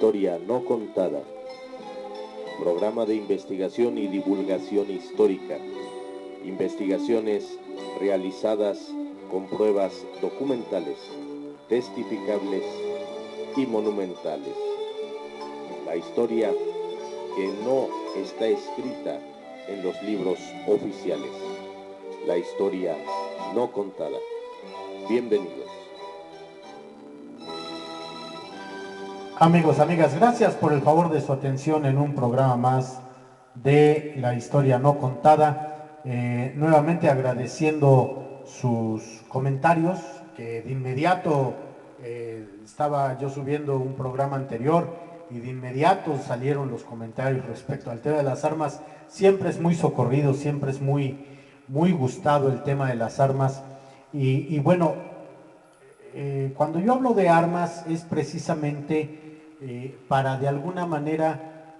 historia no contada. Programa de investigación y divulgación histórica. Investigaciones realizadas con pruebas documentales, testificables y monumentales. La historia que no está escrita en los libros oficiales. La historia no contada. Bienvenidos. Amigos, amigas, gracias por el favor de su atención en un programa más de la historia no contada. Nuevamente agradeciendo sus comentarios, que de inmediato estaba yo subiendo un programa anterior y de inmediato salieron los comentarios respecto al tema de las armas. Siempre es muy socorrido, siempre es muy gustado el tema de las armas y bueno, cuando yo hablo de armas es precisamente para de alguna manera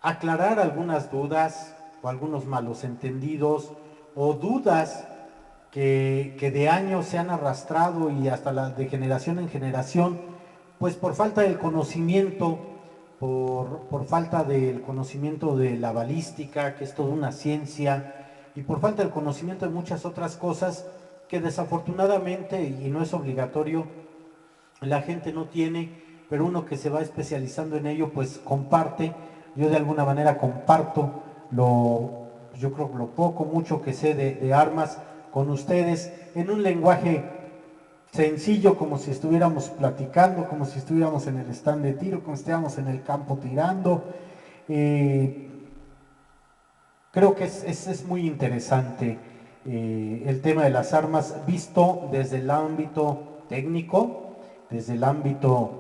aclarar algunas dudas o algunos malos entendidos o dudas que de años se han arrastrado y hasta de generación en generación, pues por falta del conocimiento, por falta del conocimiento de la balística, que es toda una ciencia, y por falta del conocimiento de muchas otras cosas que desafortunadamente, y no es obligatorio, la gente no tiene, pero uno que se va especializando en ello, pues comparte. Yo de alguna manera comparto yo creo lo poco, mucho que sé de armas con ustedes, en un lenguaje sencillo, como si estuviéramos platicando, como si estuviéramos en el stand de tiro, como si estuviéramos en el campo tirando. Creo que es muy interesante el tema de las armas visto desde el ámbito técnico, desde el ámbito,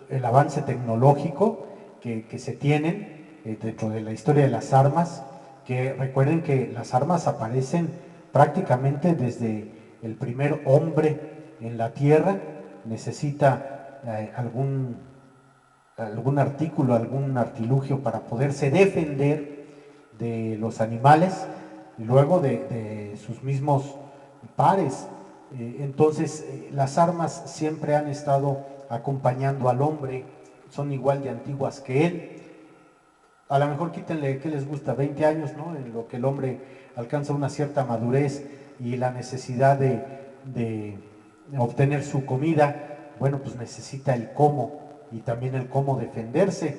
el avance tecnológico que se tienen dentro de la historia de las armas, que recuerden que las armas aparecen prácticamente desde el primer hombre en la tierra. Necesita algún artículo, algún artilugio para poderse defender de los animales y luego de sus mismos pares. Entonces las armas siempre han estado acompañando al hombre, son igual de antiguas que él. A lo mejor quítenle, ¿qué les gusta? 20 años, ¿no? En lo que el hombre alcanza una cierta madurez y la necesidad de obtener su comida, bueno, pues necesita el cómo y también el cómo defenderse.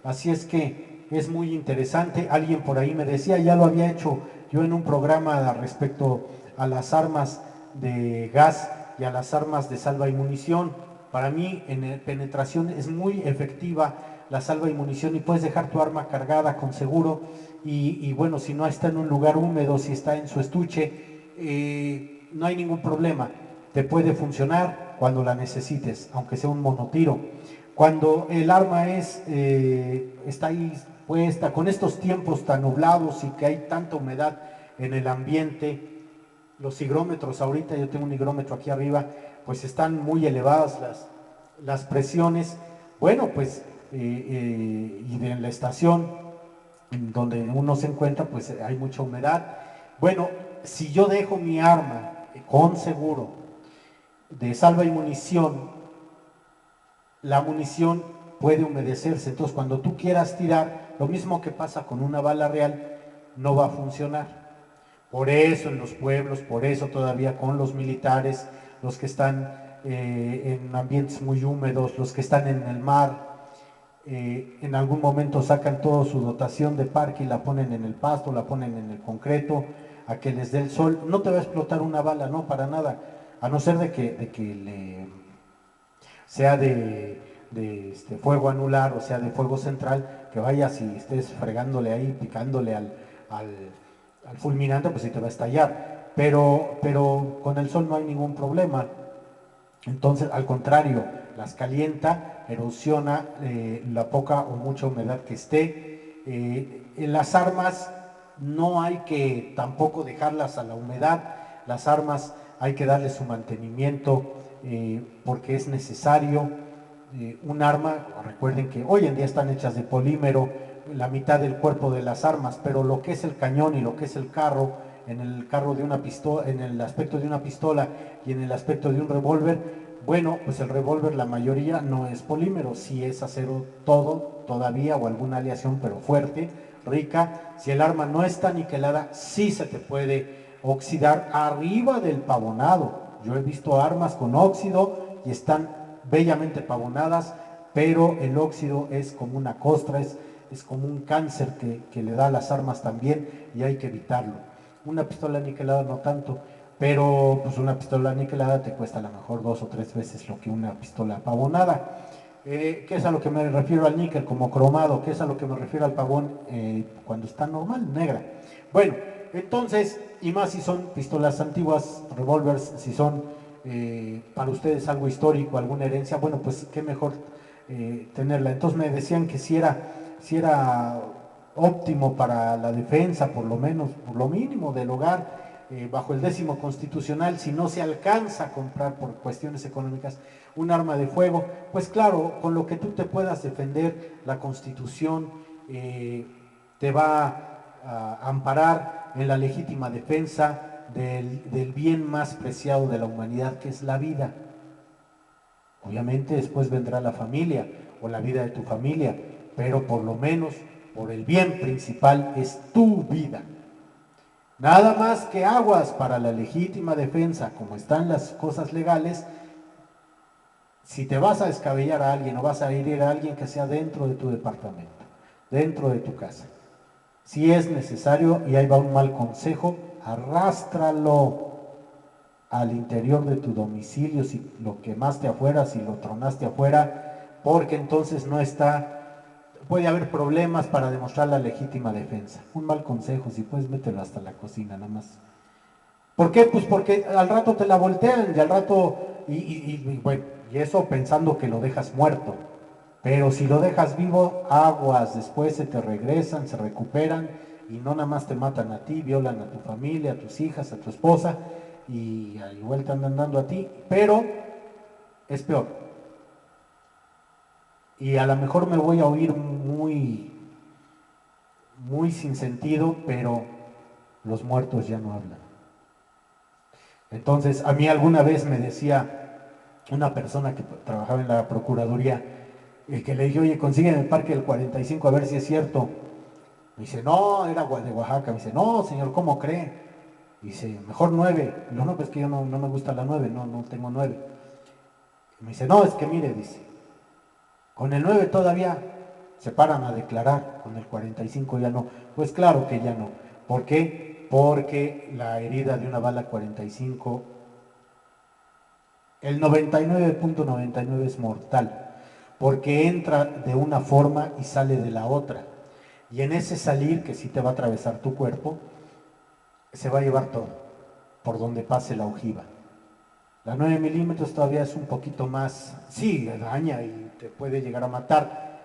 Así es que es muy interesante. Alguien por ahí me decía, ya lo había hecho yo en un programa respecto a las armas de gas y a las armas de salva y munición. Para mí en penetración es muy efectiva la salva y munición y puedes dejar tu arma cargada con seguro y bueno, si no está en un lugar húmedo, si está en su estuche, no hay ningún problema, te puede funcionar cuando la necesites, aunque sea un monotiro. Cuando el arma está ahí puesta, con estos tiempos tan nublados y que hay tanta humedad en el ambiente, los higrómetros ahorita, yo tengo un higrómetro aquí arriba, pues están muy elevadas las presiones. Bueno, pues y en la estación donde uno se encuentra, pues hay mucha humedad. Bueno, si yo dejo mi arma con seguro de salva y munición, la munición puede humedecerse, entonces cuando tú quieras tirar, lo mismo que pasa con una bala real, no va a funcionar. Por eso en los pueblos, por eso todavía con los militares, los que están en ambientes muy húmedos, los que están en el mar, en algún momento sacan toda su dotación de parque y la ponen en el pasto, la ponen en el concreto, a que les dé el sol. No te va a explotar una bala, no, para nada, a no ser de que sea de fuego anular o sea de fuego central, que vayas y estés fregándole ahí, picándole al fulminante, pues sí te va a estallar, pero con el sol no hay ningún problema. Entonces, al contrario, las calienta, erosiona la poca o mucha humedad que esté. En las armas no hay que tampoco dejarlas a la humedad, las armas hay que darle su mantenimiento porque es necesario. Un arma, recuerden que hoy en día están hechas de polímero, la mitad del cuerpo de las armas, pero lo que es el cañón y lo que es el carro, en el carro de una pistola, en el aspecto de una pistola y en el aspecto de un revólver, Bueno, pues el revólver, la mayoría no es polímero, sí es acero todo, todavía, o alguna aleación, pero fuerte, rica. Si el arma no está niquelada, sí se te puede oxidar arriba del pavonado. Yo he visto armas con óxido y están bellamente pavonadas, pero el óxido es como una costra, es como un cáncer que le da a las armas también, y hay que evitarlo. Una pistola niquelada no tanto, pero pues una pistola niquelada te cuesta a lo mejor 2 o 3 veces lo que una pistola pavonada. ¿Qué es a lo que me refiero al níquel como cromado? ¿Qué es a lo que me refiero al pavón cuando está normal, negra? Bueno, entonces, y más si son pistolas antiguas, revólveres, si son para ustedes algo histórico, alguna herencia, bueno, pues qué mejor tenerla. Entonces me decían que si era óptimo para la defensa, por lo menos, por lo mínimo del hogar, bajo el 10º constitucional, si no se alcanza a comprar por cuestiones económicas un arma de fuego, pues claro, con lo que tú te puedas defender, la Constitución te va a amparar en la legítima defensa del bien más preciado de la humanidad, que es la vida. Obviamente después vendrá la familia o la vida de tu familia, pero por lo menos por el bien principal es tu vida. Nada más que aguas para la legítima defensa, como están las cosas legales. Si te vas a descabellar a alguien o vas a herir a alguien, que sea dentro de tu departamento, dentro de tu casa. Si es necesario, y ahí va un mal consejo, arrástralo al interior de tu domicilio, si lo quemaste afuera, si lo tronaste afuera, porque entonces no está, puede haber problemas para demostrar la legítima defensa. Un mal consejo, si puedes mételo hasta la cocina nada más. ¿Por qué? Pues porque al rato te la voltean y al rato, bueno, y eso pensando que lo dejas muerto. Pero si lo dejas vivo, aguas, después se te regresan, se recuperan y no nada más te matan a ti, violan a tu familia, a tus hijas, a tu esposa y igual te andan dando a ti, pero es peor. Y a lo mejor me voy a oír muy sin sentido, pero los muertos ya no hablan. Entonces, a mí alguna vez me decía una persona que trabajaba en la Procuraduría, que le dije, oye, consígueme el parque del 45 a ver si es cierto. Me dice, no, era de Oaxaca. Me dice, no, señor, ¿cómo cree? Dice, mejor 9. No, no, pues que yo no me gusta la 9, no tengo 9. Me dice, no, es que mire, dice, con el 9 todavía se paran a declarar, con el 45 ya no. Pues claro que ya no. ¿Por qué? Porque la herida de una bala 45, el 99.99 es mortal, porque entra de una forma y sale de la otra. Y en ese salir, que sí te va a atravesar tu cuerpo, se va a llevar todo, por donde pase la ojiva. La 9 milímetros todavía es un poquito más, sí, daña y te puede llegar a matar,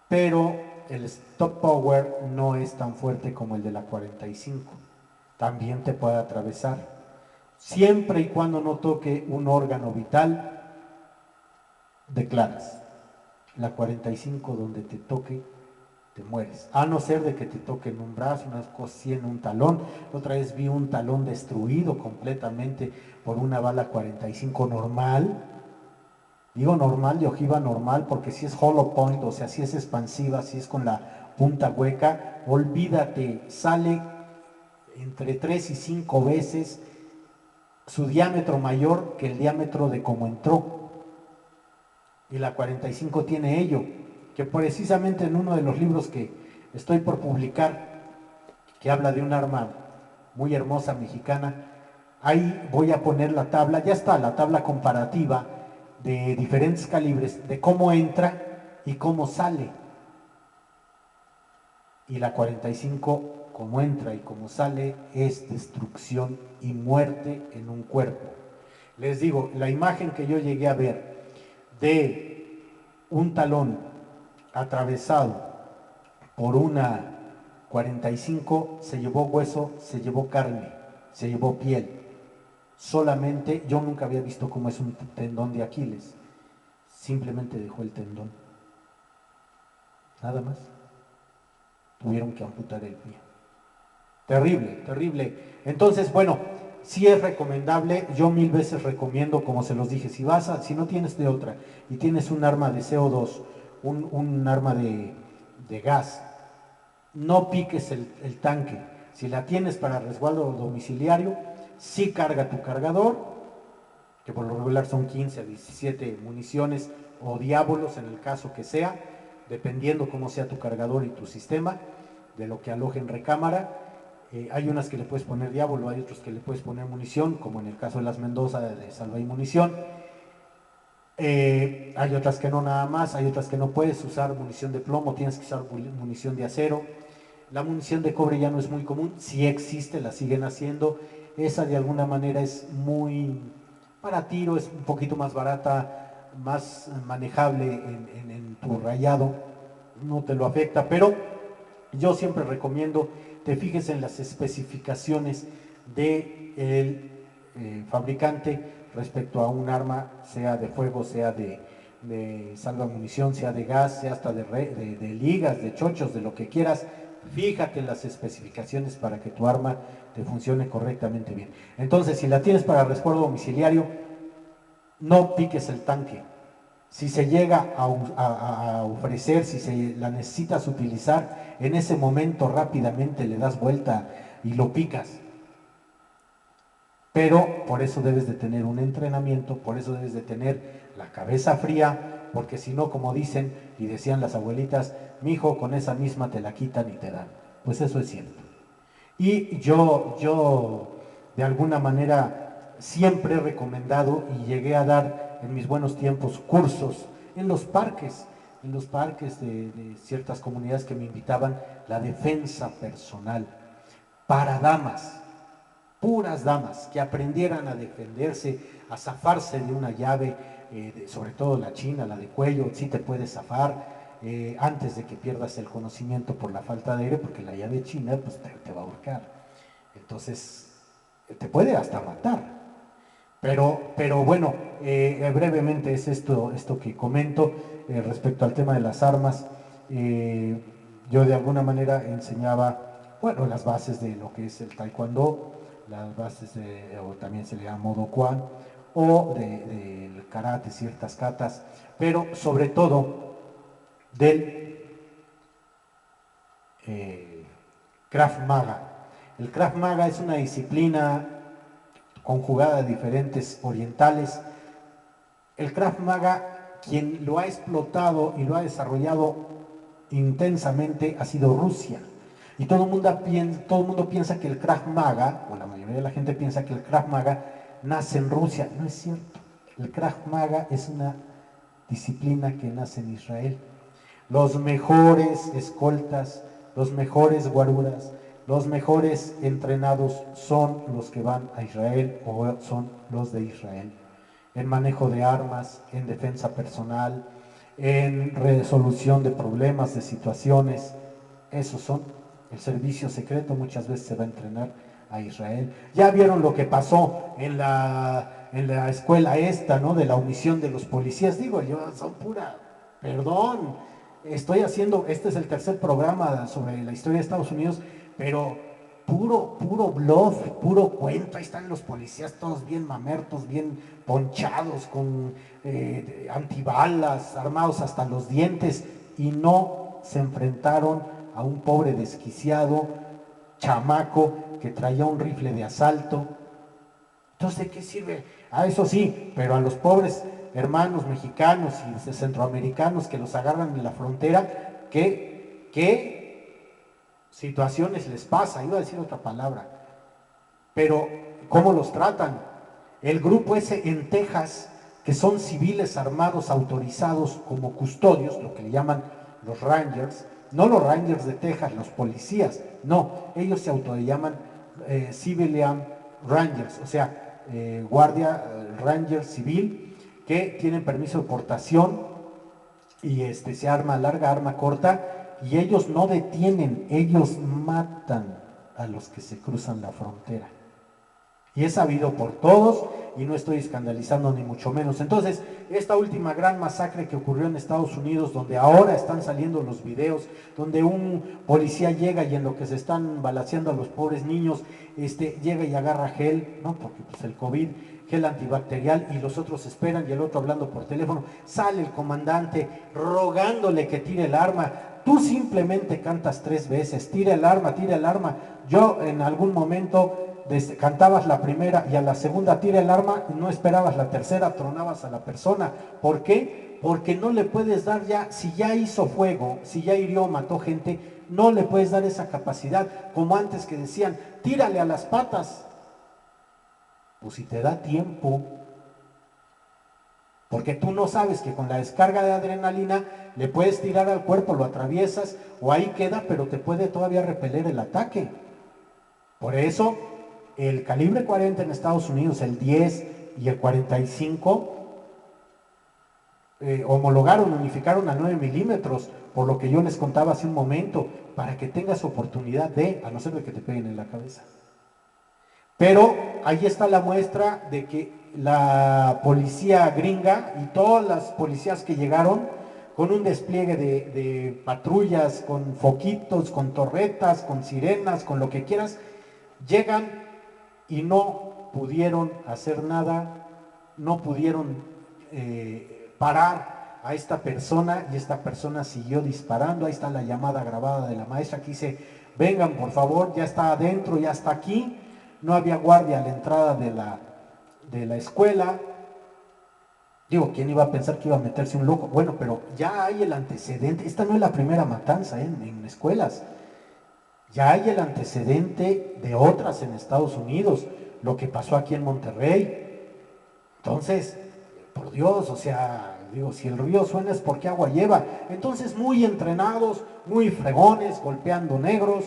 pero el stop power no es tan fuerte como el de la 45. También te puede atravesar. Siempre y cuando no toque un órgano vital, declaras. La 45 donde te toque, te mueres. A no ser de que te toque en un brazo, una cosa así, en un talón. Otra vez vi un talón destruido completamente por una bala 45 normal. Digo normal, de ojiva normal, porque si es hollow point, o sea, si es expansiva, si es con la punta hueca, olvídate, sale entre 3 y 5 veces su diámetro mayor que el diámetro de cómo entró. Y la 45 tiene ello, que precisamente en uno de los libros que estoy por publicar, que habla de un arma muy hermosa mexicana, ahí voy a poner la tabla, ya está la tabla comparativa de diferentes calibres, de cómo entra y cómo sale. Y la 45, como entra y como sale, es destrucción y muerte en un cuerpo. Les digo, la imagen que yo llegué a ver de un talón atravesado por una 45, se llevó hueso, se llevó carne, se llevó piel. Solamente, yo nunca había visto cómo es un tendón de Aquiles. Simplemente dejó el tendón. Nada más. Tuvieron que amputar el pie. Terrible, terrible. Entonces, bueno, sí es recomendable, yo 1000 veces recomiendo, como se los dije, si no tienes de otra y tienes un arma de CO2, un arma de gas, no piques el tanque. Si la tienes para resguardo domiciliario, sí carga tu cargador, que por lo regular son 15 a 17 municiones o diábolos en el caso que sea, dependiendo cómo sea tu cargador y tu sistema, de lo que aloje en recámara. Hay unas que le puedes poner diábolo, hay otros que le puedes poner munición, como en el caso de las Mendoza de Salva y Munición. Hay otras que no nada más, hay otras que no puedes usar munición de plomo, tienes que usar munición de acero. La munición de cobre ya no es muy común, sí existe, la siguen haciendo. Esa de alguna manera es muy para tiro, es un poquito más barata, más manejable en tu rayado, no te lo afecta, pero yo siempre recomiendo te fijes en las especificaciones del fabricante respecto a un arma, sea de fuego, sea de salvamunición, sea de gas, sea hasta de ligas, de chochos, de lo que quieras. Fíjate en las especificaciones para que tu arma te funcione correctamente bien. Entonces, si la tienes para resguardo domiciliario, no piques el tanque. Si se llega a ofrecer, si se la necesitas utilizar, en ese momento rápidamente le das vuelta y lo picas. Pero por eso debes de tener un entrenamiento, por eso debes de tener la cabeza fría, porque si no, como dicen y decían las abuelitas, mijo, con esa misma te la quitan y te dan. Pues eso es cierto. Y yo de alguna manera siempre he recomendado y llegué a dar en mis buenos tiempos cursos en los parques de ciertas comunidades que me invitaban, la defensa personal para damas, puras damas, que aprendieran a defenderse, a zafarse de una llave, sobre todo la china, la de cuello, sí te puedes zafar, antes de que pierdas el conocimiento por la falta de aire, porque la llave china pues te va a ahorcar. Entonces, te puede hasta matar. Pero bueno, brevemente es esto que comento respecto al tema de las armas. Yo de alguna manera enseñaba, bueno, las bases de lo que es el taekwondo, las bases o también se le llama modo Kwan, o del karate, ciertas katas, pero sobre todo del Krav Maga. El Krav Maga es una disciplina conjugada de diferentes orientales. El Krav Maga, quien lo ha explotado y lo ha desarrollado intensamente, ha sido Rusia. Y todo el mundo piensa que el Krav Maga, o la mayoría de la gente piensa que el Krav Maga nace en Rusia. No es cierto. El Krav Maga es una disciplina que nace en Israel. Los mejores escoltas, los mejores guaruras, los mejores entrenados son los que van a Israel o son los de Israel. En manejo de armas, en defensa personal, en resolución de problemas, de situaciones. Esos son. El servicio secreto muchas veces se va a entrenar a Israel. Ya vieron lo que pasó en la escuela esta, ¿no? De la omisión de los policías. Digo, yo son pura, perdón, este es el tercer programa sobre la historia de Estados Unidos, pero puro bluff, puro cuento. Ahí están los policías todos bien mamertos, bien ponchados, con antibalas, armados hasta los dientes, y no se enfrentaron a un pobre desquiciado chamaco que traía un rifle de asalto. Entonces, ¿de qué sirve? Eso sí, pero a los pobres hermanos mexicanos y centroamericanos que los agarran en la frontera, ¿qué situaciones les pasa? Iba a decir otra palabra, pero ¿cómo los tratan? El grupo ese en Texas, que son civiles armados autorizados como custodios, lo que le llaman los Rangers, no los Rangers de Texas, los policías, no, ellos se autollaman Civilian Rangers, o sea, guardia Ranger civil, que tienen permiso de portación y se arma larga, arma corta, y ellos no detienen, ellos matan a los que se cruzan la frontera. Y es sabido por todos y no estoy escandalizando ni mucho menos. Entonces, esta última gran masacre que ocurrió en Estados Unidos, donde ahora están saliendo los videos, donde un policía llega y en lo que se están balaceando a los pobres niños, llega y agarra gel, ¿no? Porque pues el COVID, gel antibacterial, y los otros esperan y el otro hablando por teléfono, sale el comandante rogándole que tire el arma. Tú simplemente cantas 3 veces, tira el arma, tira el arma. Yo en algún momento cantabas la primera y a la segunda tira el arma, no esperabas la tercera, tronabas a la persona. ¿Por qué? Porque no le puedes dar ya, si ya hizo fuego, si ya hirió, mató gente, no le puedes dar esa capacidad, como antes que decían, tírale a las patas. Pues si te da tiempo, porque tú no sabes que con la descarga de adrenalina le puedes tirar al cuerpo, lo atraviesas o ahí queda, pero te puede todavía repeler el ataque. Por eso el calibre 40 en Estados Unidos, el 10 y el 45, homologaron, unificaron a 9 milímetros, por lo que yo les contaba hace un momento, para que tengas oportunidad de, a no ser de que te peguen en la cabeza. Pero ahí está la muestra de que la policía gringa y todas las policías que llegaron con un despliegue de patrullas, con foquitos, con torretas, con sirenas, con lo que quieras, llegan y no pudieron hacer nada, no pudieron parar a esta persona, y esta persona siguió disparando. Ahí está la llamada grabada de la maestra que dice, vengan por favor, ya está adentro, ya está aquí. No había guardia a la entrada de la escuela. Digo, ¿quién iba a pensar que iba a meterse un loco? Bueno, pero ya hay el antecedente. Esta no es la primera matanza en escuelas. Ya hay el antecedente de otras en Estados Unidos, lo que pasó aquí en Monterrey. Entonces, por Dios, o sea, digo, si el río suena es porque agua lleva. Entonces, muy entrenados, muy fregones, golpeando negros,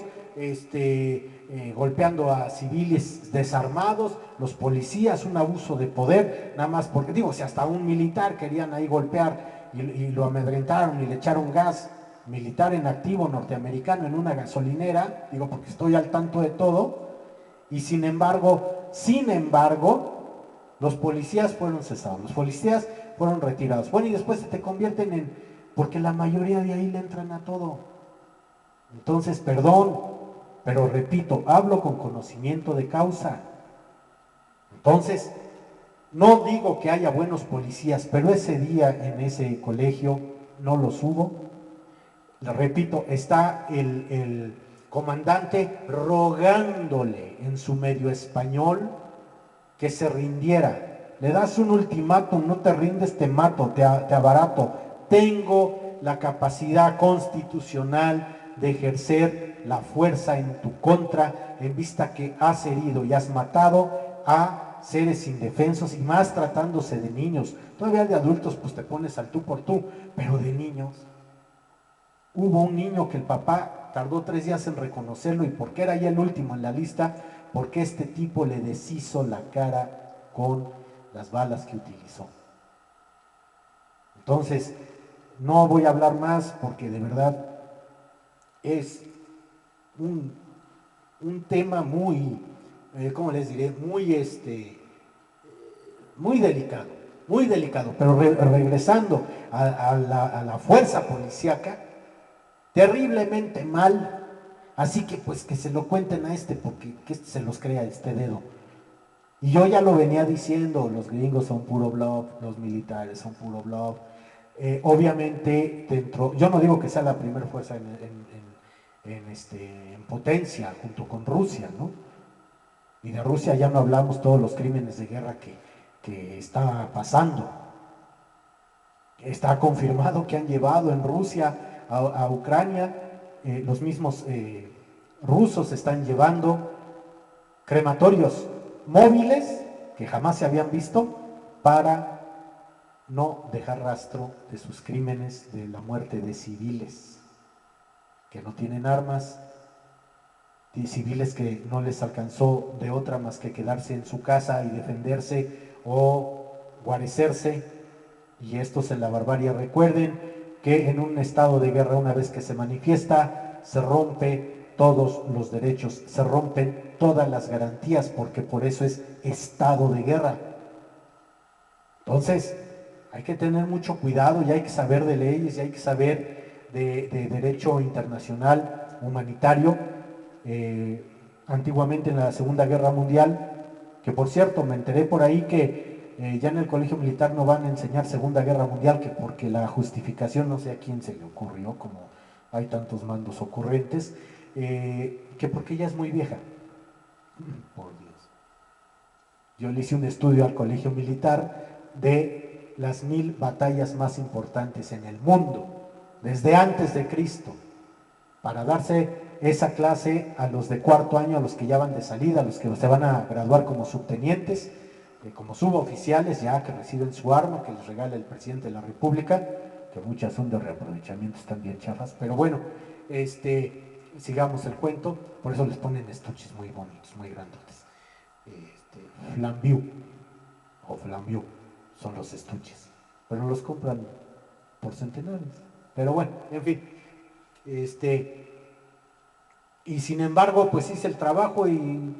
golpeando a civiles desarmados, los policías, un abuso de poder, nada más porque, digo, si hasta un militar querían ahí golpear y lo amedrentaron y le echaron gas militar en activo norteamericano en una gasolinera, digo, porque estoy al tanto de todo, y sin embargo, los policías fueron cesados, los policías fueron retirados. Bueno, y después se te convierten en, porque la mayoría de ahí le entran a todo. Entonces, perdón, pero repito, hablo con conocimiento de causa. Entonces, no digo que haya buenos policías, pero ese día en ese colegio no los hubo. Repito, está el comandante rogándole en su medio español que se rindiera. Le das un ultimátum, no te rindes, te mato, te abarato. Tengo la capacidad constitucional de ejercer la fuerza en tu contra, en vista que has herido y has matado a seres indefensos, y más tratándose de niños. Todavía de adultos pues te pones al tú por tú, pero de niños. Hubo un niño que el papá tardó 3 días en reconocerlo, y porque era ya el último en la lista, porque este tipo le deshizo la cara con las balas que utilizó. Entonces, no voy a hablar más porque de verdad es un tema muy, ¿cómo les diré? Muy delicado, pero regresando a la fuerza policíaca, terriblemente mal. Así que pues que se lo cuenten a porque que se los crea este dedo. Y yo ya lo venía diciendo, los gringos son puro bluff, los militares son puro bluff. Obviamente yo no digo que sea la primera fuerza en potencia junto con Rusia, ¿no? Y de Rusia ya no hablamos, todos los crímenes de guerra que está pasando. Está confirmado que han llevado en Rusia a Ucrania, los mismos rusos están llevando crematorios móviles que jamás se habían visto para no dejar rastro de sus crímenes, de la muerte de civiles que no tienen armas, de civiles que no les alcanzó de otra más que quedarse en su casa y defenderse o guarecerse. Y esto es en la barbarie. Recuerden que en un estado de guerra, una vez que se manifiesta, se rompe todos los derechos, se rompen todas las garantías, porque por eso es estado de guerra. Entonces, hay que tener mucho cuidado y hay que saber de leyes y hay que saber de derecho internacional humanitario. Antiguamente en la Segunda Guerra Mundial, que por cierto me enteré por ahí que ya en el colegio militar no van a enseñar Segunda Guerra Mundial, que porque la justificación, no sé a quién se le ocurrió, como hay tantos mandos ocurrentes, que porque ya es muy vieja. Por Dios. Yo le hice un estudio al colegio militar de las 1000 batallas más importantes en el mundo, desde antes de Cristo, para darse esa clase a los de cuarto año, a los que ya van de salida, a los que se van a graduar como subtenientes, como suboficiales, ya que reciben su arma, que les regala el presidente de la República, que muchas son de reaprovechamiento, están bien chafas, pero bueno, sigamos el cuento. Por eso les ponen estuches muy bonitos, muy grandotes. Flambiu o Flambiu son los estuches, pero los compran por centenares. Pero bueno, en fin, y sin embargo, pues hice el trabajo y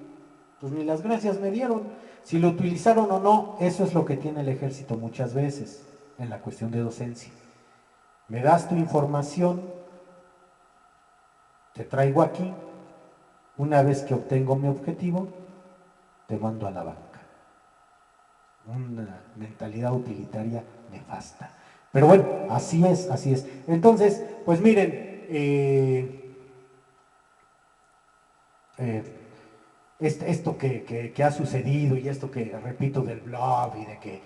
pues ni las gracias me dieron. Si lo utilizaron o no, eso es lo que tiene el ejército muchas veces en la cuestión de docencia. Me das tu información, te traigo aquí, una vez que obtengo mi objetivo, te mando a la banca. Una mentalidad utilitaria nefasta. Pero bueno, así es, así es. Entonces, pues miren, esto que ha sucedido y esto que repito del blog y de que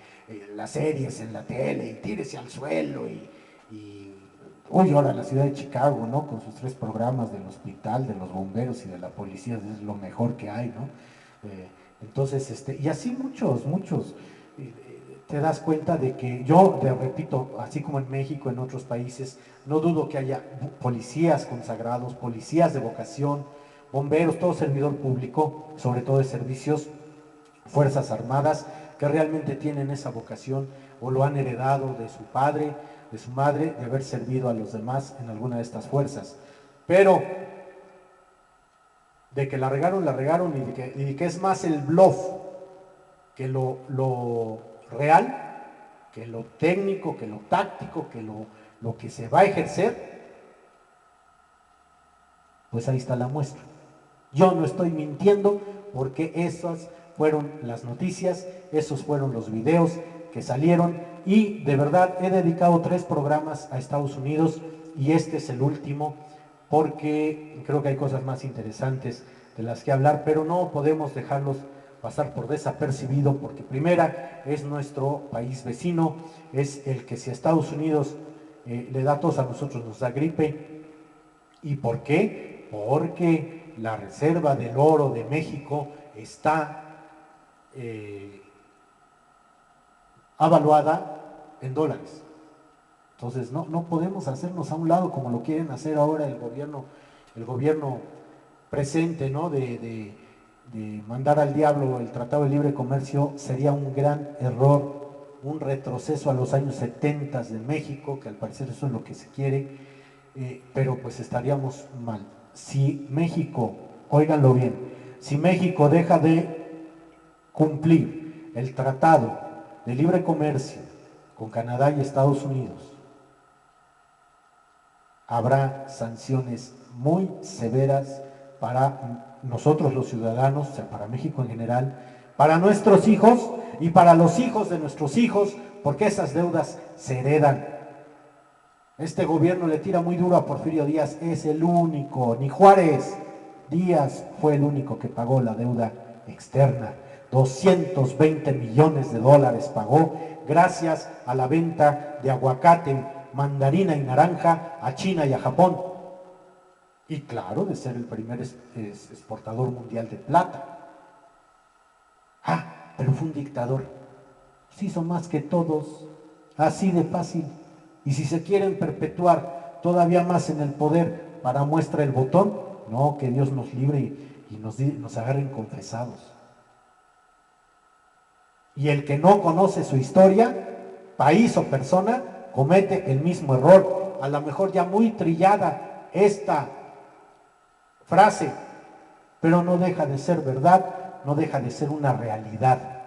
las series en la tele y tírese al suelo uy, ahora la ciudad de Chicago, ¿no? Con sus 3 programas del hospital, de los bomberos y de la policía, es lo mejor que hay, ¿no? Entonces, y así muchos, te das cuenta de que yo, te repito, así como en México, en otros países, no dudo que haya policías consagrados, policías de vocación, bomberos, todo servidor público, sobre todo de servicios, fuerzas armadas, que realmente tienen esa vocación o lo han heredado de su padre, de su madre, de haber servido a los demás en alguna de estas fuerzas. Pero de que la regaron y de que es más el bluff que lo real, que lo técnico, que lo táctico, que lo que se va a ejercer, pues ahí está la muestra. Yo no estoy mintiendo porque esas fueron las noticias, esos fueron los videos que salieron y de verdad he dedicado 3 programas a Estados Unidos y este es el último porque creo que hay cosas más interesantes de las que hablar, pero no podemos dejarlos pasar por desapercibido porque primera es nuestro país vecino, es el que si a Estados Unidos le da tos, a nosotros nos da gripe. ¿Y por qué? Porque la reserva del oro de México está avaluada en dólares. Entonces no podemos hacernos a un lado como lo quieren hacer ahora el gobierno presente, ¿no? De mandar al diablo el Tratado de Libre Comercio. Sería un gran error, un retroceso a los años 70 de México, que al parecer eso es lo que se quiere, pero pues estaríamos mal. Si México, óiganlo bien, si México deja de cumplir el Tratado de Libre Comercio con Canadá y Estados Unidos, habrá sanciones muy severas para nosotros los ciudadanos, o sea, para México en general, para nuestros hijos y para los hijos de nuestros hijos, porque esas deudas se heredan. Este gobierno le tira muy duro a Porfirio Díaz, es el único, ni Juárez, Díaz fue el único que pagó la deuda externa. 220 millones de dólares pagó gracias a la venta de aguacate, mandarina y naranja a China y a Japón. Y claro, de ser el primer exportador mundial de plata. Pero fue un dictador. Se hizo más que todos, así de fácil. Y si se quieren perpetuar todavía más en el poder para muestra el botón, no, que Dios nos libre y nos agarren confesados. Y el que no conoce su historia, país o persona, comete el mismo error. A lo mejor ya muy trillada esta frase, pero no deja de ser verdad, no deja de ser una realidad.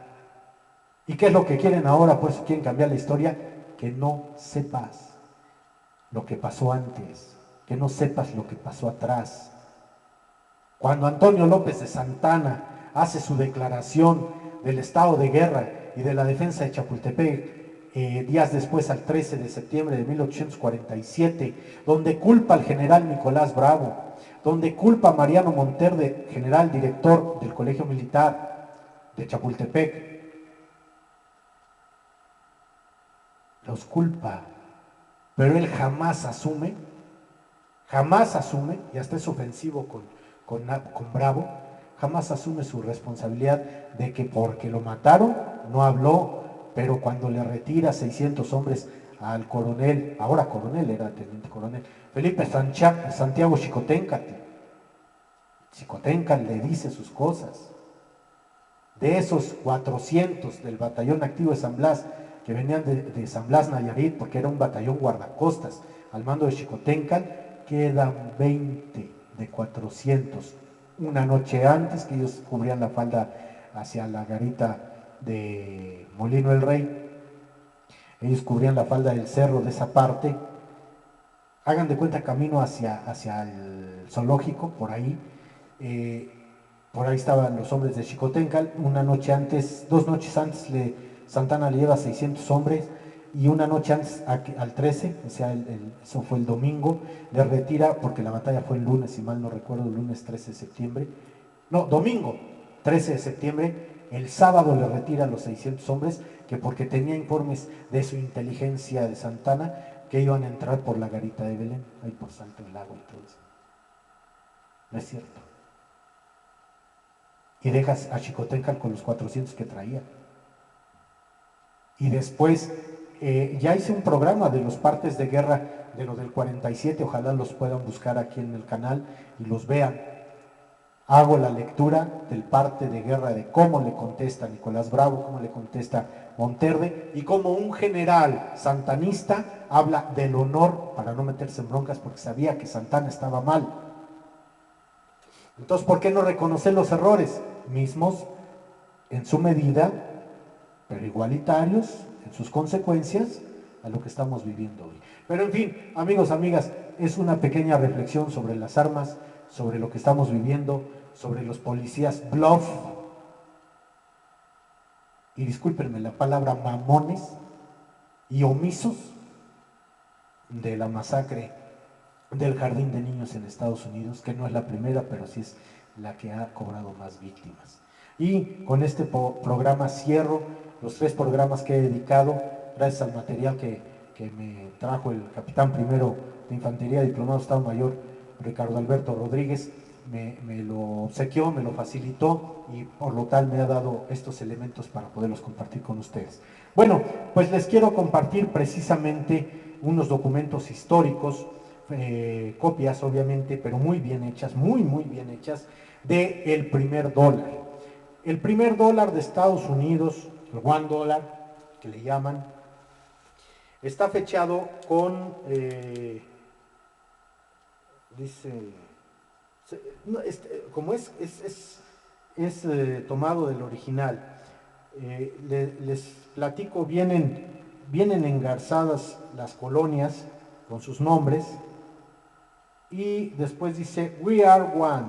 ¿Y qué es lo que quieren ahora? Pues quieren cambiar la historia, que no sepas lo que pasó antes, que no sepas lo que pasó atrás. Cuando Antonio López de Santana hace su declaración del estado de guerra y de la defensa de Chapultepec, días después, al 13 de septiembre de 1847, donde culpa al general Nicolás Bravo, donde culpa a Mariano Monterde, general director del Colegio Militar de Chapultepec, los culpa, pero él jamás asume, y hasta es ofensivo con Bravo, jamás asume su responsabilidad de que porque lo mataron, no habló, pero cuando le retira 600 hombres al coronel, ahora coronel, era teniente coronel, Felipe Santiago Xicoténcatl le dice sus cosas. De esos 400 del batallón activo de San Blas, que venían de San Blas, Nayarit, porque era un batallón guardacostas, al mando de Xicoténcatl, quedan 20 de 400. Una noche antes, que ellos cubrían la falda hacia la garita de Molino el Rey, ellos cubrían la falda del cerro de esa parte, hagan de cuenta camino hacia el zoológico, por ahí estaban los hombres de Xicoténcatl. Una noche antes, 2 noches antes, Santana le lleva 600 hombres, y una noche antes, al 13, o sea, eso fue el domingo, le retira, porque la batalla fue el lunes, si mal no recuerdo, el lunes 13 de septiembre, no, domingo 13 de septiembre, el sábado le retira a los 600 hombres, que porque tenía informes de su inteligencia de Santana, que iban a entrar por la garita de Belén, ahí por Santo del Lago y todo eso. No es cierto. Y dejas a Xicoténcatl con los 400 que traía. Y después, ya hice un programa de los partes de guerra de lo del 47, ojalá los puedan buscar aquí en el canal y los vean. Hago la lectura del parte de guerra de cómo le contesta Nicolás Bravo, cómo le contesta Monterde, y cómo un general santanista habla del honor para no meterse en broncas, porque sabía que Santana estaba mal. Entonces, ¿por qué no reconocer los errores mismos en su medida, pero igualitarios en sus consecuencias a lo que estamos viviendo hoy? Pero en fin, amigos, amigas, es una pequeña reflexión sobre las armas, sobre lo que estamos viviendo, sobre los policías bluff, y discúlpenme la palabra, mamones y omisos de la masacre del jardín de niños en Estados Unidos, que no es la primera, pero sí es la que ha cobrado más víctimas. Y con este programa cierro los 3 programas que he dedicado, gracias al material que me trajo el capitán primero de Infantería, diplomado de Estado Mayor, Ricardo Alberto Rodríguez. Me lo obsequió, me lo facilitó, y por lo tal me ha dado estos elementos para poderlos compartir con ustedes. Bueno, pues les quiero compartir precisamente unos documentos históricos, copias obviamente, pero muy bien hechas, muy bien hechas, del primer dólar. El primer dólar de Estados Unidos, el $1 que le llaman, está fechado con, como es tomado del original, les platico, vienen engarzadas las colonias con sus nombres, y después dice "We are one",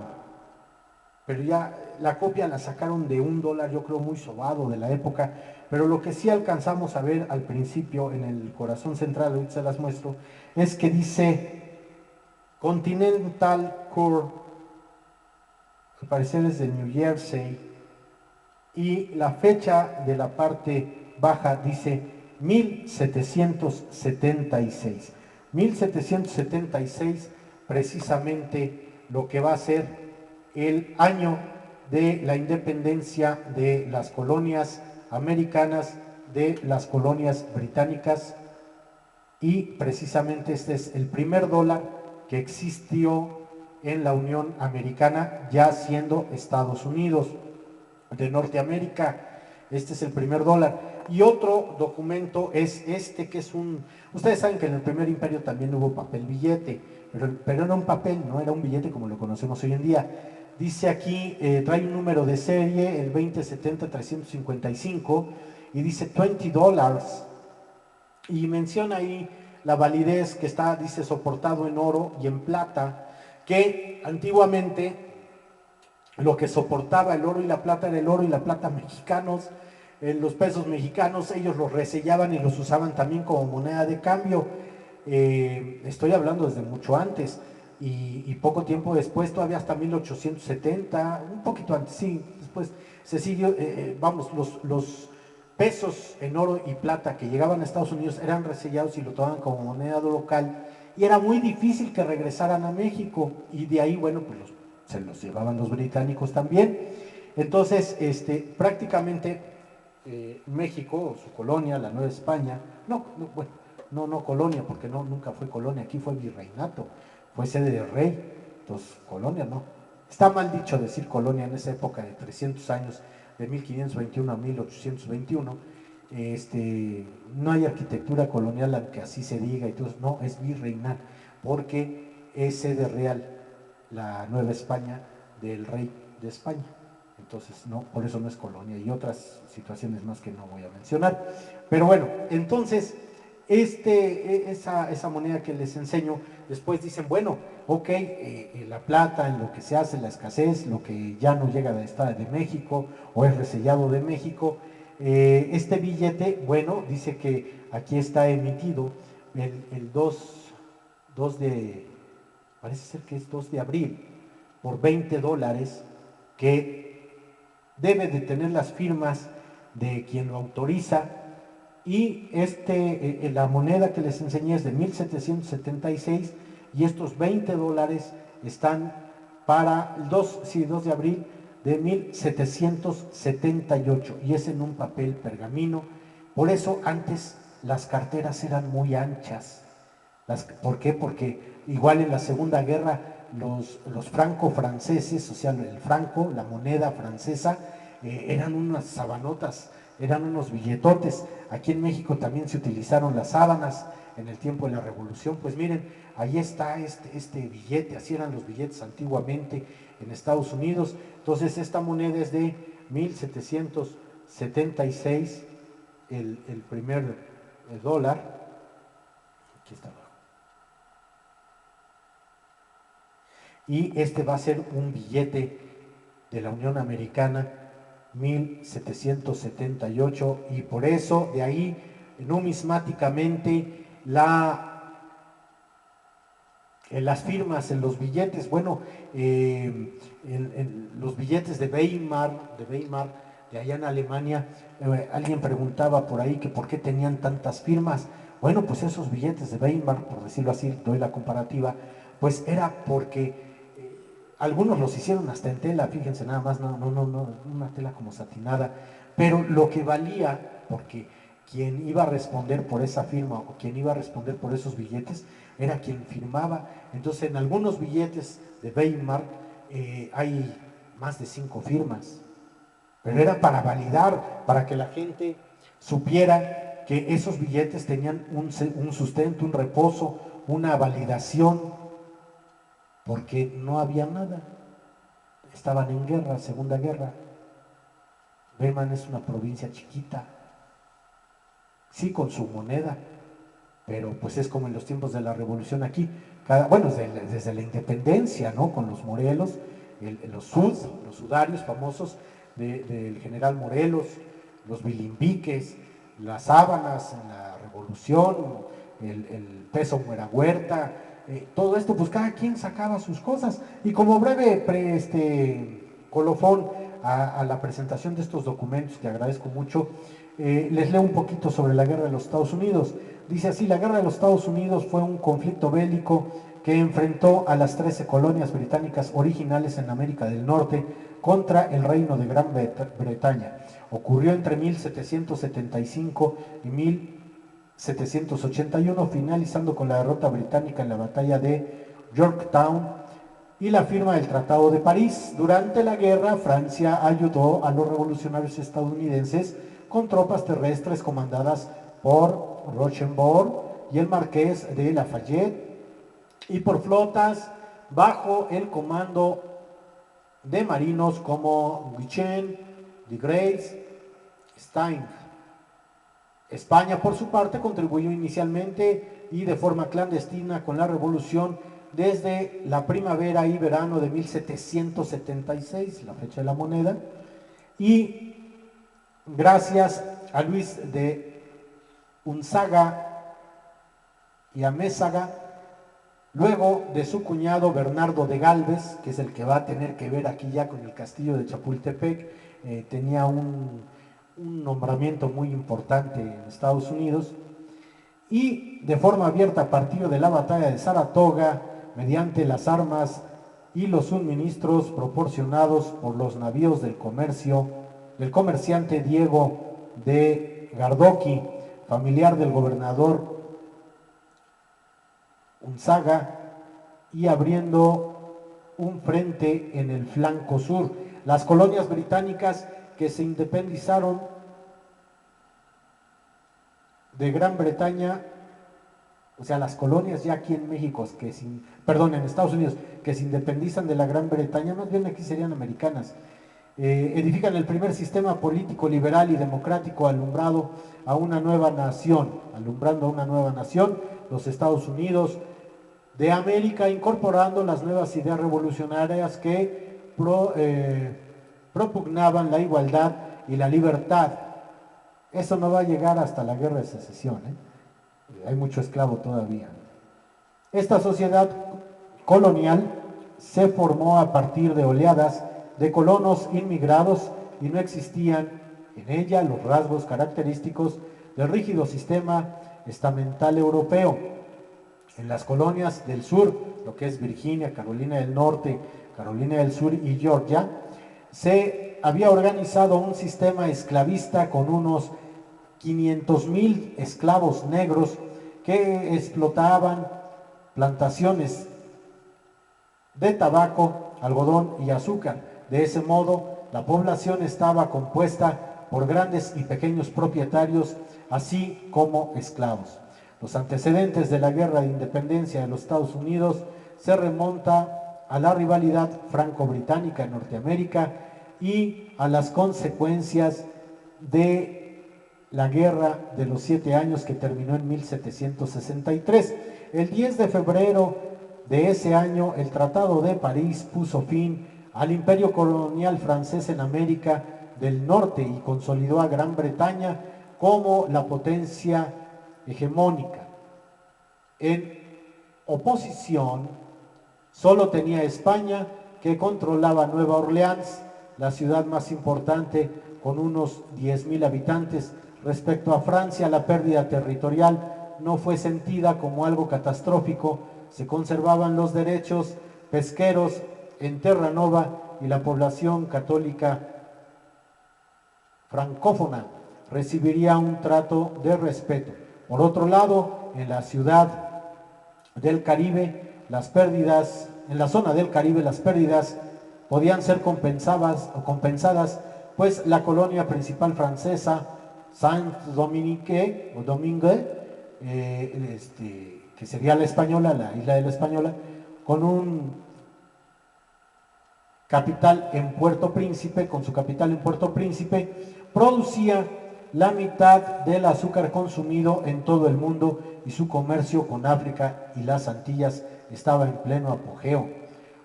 pero ya la copia la sacaron de $1, yo creo muy sobado de la época, pero lo que sí alcanzamos a ver al principio en el corazón central, ahorita se las muestro, es que dice Continental Core, que parece desde New Jersey, y la fecha de la parte baja dice 1776. 1776, precisamente lo que va a ser el año de la independencia de las colonias americanas, de las colonias británicas, y precisamente este es el primer dólar que existió en la Unión Americana, ya siendo Estados Unidos de Norteamérica. Este es el primer dólar. Y otro documento es este, que es un... Ustedes saben que en el primer imperio también hubo papel billete, pero era un papel, no era un billete como lo conocemos hoy en día. Dice aquí, trae un número de serie, el 2070-355, y dice $20. Y menciona ahí la validez que está, dice, soportado en oro y en plata, que antiguamente lo que soportaba el oro y la plata era el oro y la plata mexicanos, los pesos mexicanos, ellos los resellaban y los usaban también como moneda de cambio. Estoy hablando desde mucho antes, y poco tiempo después, todavía hasta 1870, un poquito antes, sí, después se siguió, vamos, los pesos en oro y plata que llegaban a Estados Unidos eran resellados y lo tomaban como moneda local, y era muy difícil que regresaran a México, y de ahí, bueno, pues se los llevaban los británicos también. Entonces, prácticamente México, su colonia, la Nueva España, bueno, no colonia, porque nunca fue colonia, aquí fue virreinato, fue sede de rey, entonces colonia no. Está mal dicho decir colonia en esa época de 300 años, de 1521 a 1821, no hay arquitectura colonial aunque así se diga, y todo, no, es virreinal, porque es sede real la Nueva España del rey de España. Entonces, no, por eso no es colonia, y otras situaciones más que no voy a mencionar. Pero bueno, entonces, esa moneda que les enseño, después dicen, bueno, ok, la plata, en lo que se hace, la escasez, lo que ya no llega de Estado de México o es resellado de México, este billete, bueno, dice que aquí está emitido el 2 de, parece ser que es 2 de abril, por $20, que debe de tener las firmas de quien lo autoriza, y la moneda que les enseñé es de 1776, y estos $20 están para el 2 de abril de 1778, y es en un papel pergamino. Por eso antes las carteras eran muy anchas. ¿Por qué? Porque igual en la Segunda Guerra los franco-franceses, o sea, el franco, la moneda francesa, eran unas sabanotas, eran unos billetotes. Aquí en México también se utilizaron las sábanas en el tiempo de la Revolución. Pues miren, ahí está este billete, así eran los billetes antiguamente en Estados Unidos. Entonces esta moneda es de 1776, el primer dólar. Aquí está. Y este va a ser un billete de la Unión Americana, 1778, y por eso de ahí numismáticamente las firmas en los billetes, bueno, en los billetes de Weimar, de allá en Alemania, alguien preguntaba por ahí que por qué tenían tantas firmas. Bueno, pues esos billetes de Weimar, por decirlo así, doy la comparativa, pues era porque algunos los hicieron hasta en tela, fíjense nada más, no, una tela como satinada, pero lo que valía, porque quien iba a responder por esa firma o quien iba a responder por esos billetes era quien firmaba. Entonces en algunos billetes de Weimar hay más de 5 firmas, pero era para validar, para que la gente supiera que esos billetes tenían un sustento, un reposo, una validación, porque no había nada, estaban en guerra, Segunda Guerra. Weimar es una provincia chiquita, sí, con su moneda, pero pues es como en los tiempos de la Revolución aquí, bueno, desde la independencia, ¿no? Con los Morelos, los sudarios famosos del general Morelos, los bilimbiques, las sábanas en la Revolución, el peso Muera Huerta, todo esto, pues cada quien sacaba sus cosas. Y como breve colofón a la presentación de estos documentos, que agradezco mucho, les leo un poquito sobre la guerra de los Estados Unidos. Dice así: la guerra de los Estados Unidos fue un conflicto bélico que enfrentó a las 13 colonias británicas originales en América del Norte contra el Reino de Gran Bretaña. Ocurrió entre 1775 y 1781, finalizando con la derrota británica en la batalla de Yorktown, y la firma del Tratado de París. Durante la guerra, Francia ayudó a los revolucionarios estadounidenses con tropas terrestres comandadas por Rochambeau y el Marqués de Lafayette, y por flotas bajo el comando de marinos como Guichen, de Grace, Stein. España, por su parte, contribuyó inicialmente y de forma clandestina con la revolución desde la primavera y verano de 1776, la fecha de la moneda, y gracias a Luis de Unzaga y Amézaga, luego de su cuñado Bernardo de Galvez, que es el que va a tener que ver aquí ya con el castillo de Chapultepec, tenía un nombramiento muy importante en Estados Unidos, y de forma abierta a partir de la batalla de Saratoga, mediante las armas y los suministros proporcionados por los navíos del comerciante Diego de Gardoqui, familiar del gobernador Unzaga, y abriendo un frente en el flanco sur. Las colonias británicas que se independizaron de Gran Bretaña, o sea, las colonias ya aquí en México, en Estados Unidos, que se independizan de la Gran Bretaña, más bien aquí serían americanas, edifican el primer sistema político liberal y democrático alumbrando a una nueva nación, los Estados Unidos de América, incorporando las nuevas ideas revolucionarias que propugnaban la igualdad y la libertad. Eso no va a llegar hasta la Guerra de Secesión, hay mucho esclavo todavía. Esta sociedad colonial se formó a partir de oleadas de colonos inmigrados y no existían en ella los rasgos característicos del rígido sistema estamental europeo. En las colonias del sur, lo que es Virginia, Carolina del Norte, Carolina del Sur y Georgia, se había organizado un sistema esclavista con unos 500,000 esclavos negros que explotaban plantaciones de tabaco, algodón y azúcar. De ese modo, la población estaba compuesta por grandes y pequeños propietarios, así como esclavos. Los antecedentes de la Guerra de Independencia de los Estados Unidos se remonta a la rivalidad franco-británica en Norteamérica y a las consecuencias de la Guerra de los 7 años, que terminó en 1763. El 10 de febrero de ese año, el Tratado de París puso fin al imperio colonial francés en América del Norte y consolidó a Gran Bretaña como la potencia hegemónica. En oposición, solo tenía España, que controlaba Nueva Orleans, la ciudad más importante con unos 10,000 habitantes. Respecto a Francia, la pérdida territorial no fue sentida como algo catastrófico. Se conservaban los derechos pesqueros en Terranova y la población católica francófona recibiría un trato de respeto. Por otro lado, en la ciudad del Caribe, en la zona del Caribe, las pérdidas podían ser compensadas, pues la colonia principal francesa, Saint-Domingue, que sería la española, la isla de la Española, con un capital en Puerto Príncipe, producía la mitad del azúcar consumido en todo el mundo y su comercio con África y las Antillas estaba en pleno apogeo.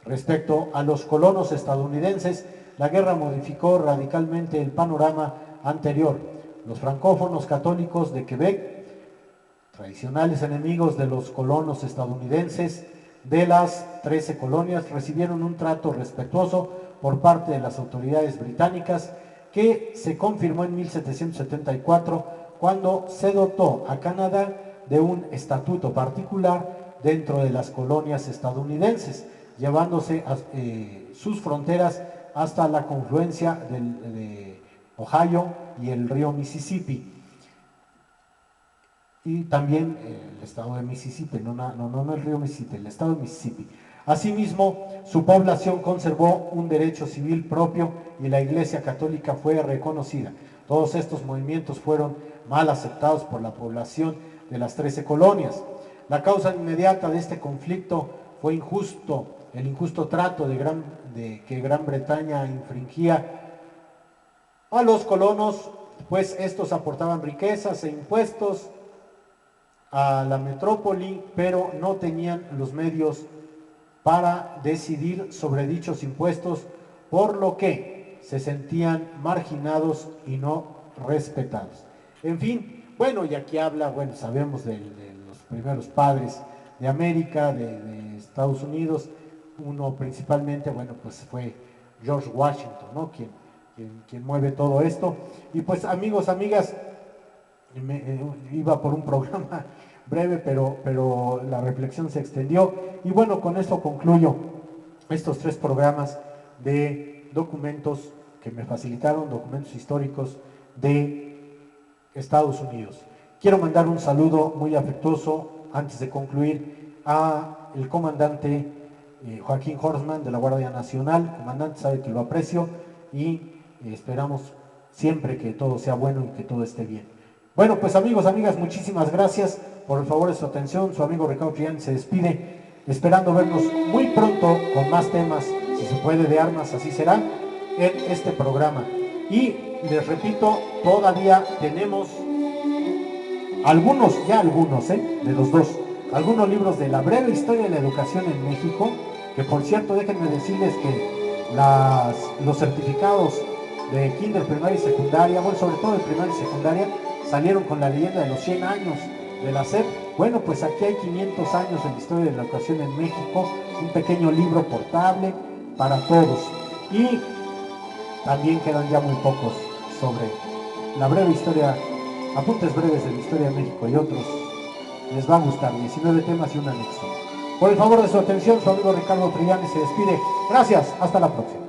Respecto a los colonos estadounidenses, la guerra modificó radicalmente el panorama anterior. Los francófonos católicos de Quebec, tradicionales enemigos de los colonos estadounidenses de las 13 colonias, recibieron un trato respetuoso por parte de las autoridades británicas, que se confirmó en 1774, cuando se dotó a Canadá de un estatuto particular dentro de las colonias estadounidenses, llevándose sus fronteras hasta la confluencia de Ohio y el río Mississippi. Y también el estado de Mississippi, no el río Mississippi, el estado de Mississippi. Asimismo, su población conservó un derecho civil propio y la Iglesia Católica fue reconocida. Todos estos movimientos fueron mal aceptados por la población de las 13 colonias. La causa inmediata de este conflicto fue el injusto trato que Gran Bretaña infringía a los colonos, pues estos aportaban riquezas e impuestos a la metrópoli, pero no tenían los medios para decidir sobre dichos impuestos, por lo que se sentían marginados y no respetados. En fin, bueno, y aquí habla, bueno, sabemos de los primeros padres de América, de Estados Unidos. Uno principalmente, bueno, pues fue George Washington, ¿no? Quien mueve todo esto. Y pues amigos, amigas, iba por un programa breve, pero la reflexión se extendió. Y bueno, con esto concluyo estos 3 programas de documentos que me facilitaron, documentos históricos de Estados Unidos. Quiero mandar un saludo muy afectuoso, antes de concluir, a el comandante Joaquín Horstman de la Guardia Nacional. Comandante, sabe que lo aprecio y esperamos siempre que todo sea bueno y que todo esté bien. Bueno, pues amigos, amigas, muchísimas gracias por el favor de su atención. Su amigo Ricardo Triani se despide, esperando vernos muy pronto con más temas, si se puede, de armas, así será, en este programa. Y les repito, todavía tenemos algunos, de los dos, algunos libros de la breve historia de la educación en México, que por cierto, déjenme decirles que los certificados de kinder, primaria y secundaria, bueno, sobre todo de primaria y secundaria, salieron con la leyenda de los 100 años de la SEP. Bueno, pues aquí hay 500 años de la historia de la educación en México, un pequeño libro portable para todos. Y también quedan ya muy pocos sobre la breve historia, apuntes breves de la historia de México y otros. Les va a gustar, 19 temas y un anexo. Por el favor de su atención, su amigo Ricardo Triani se despide. Gracias, hasta la próxima.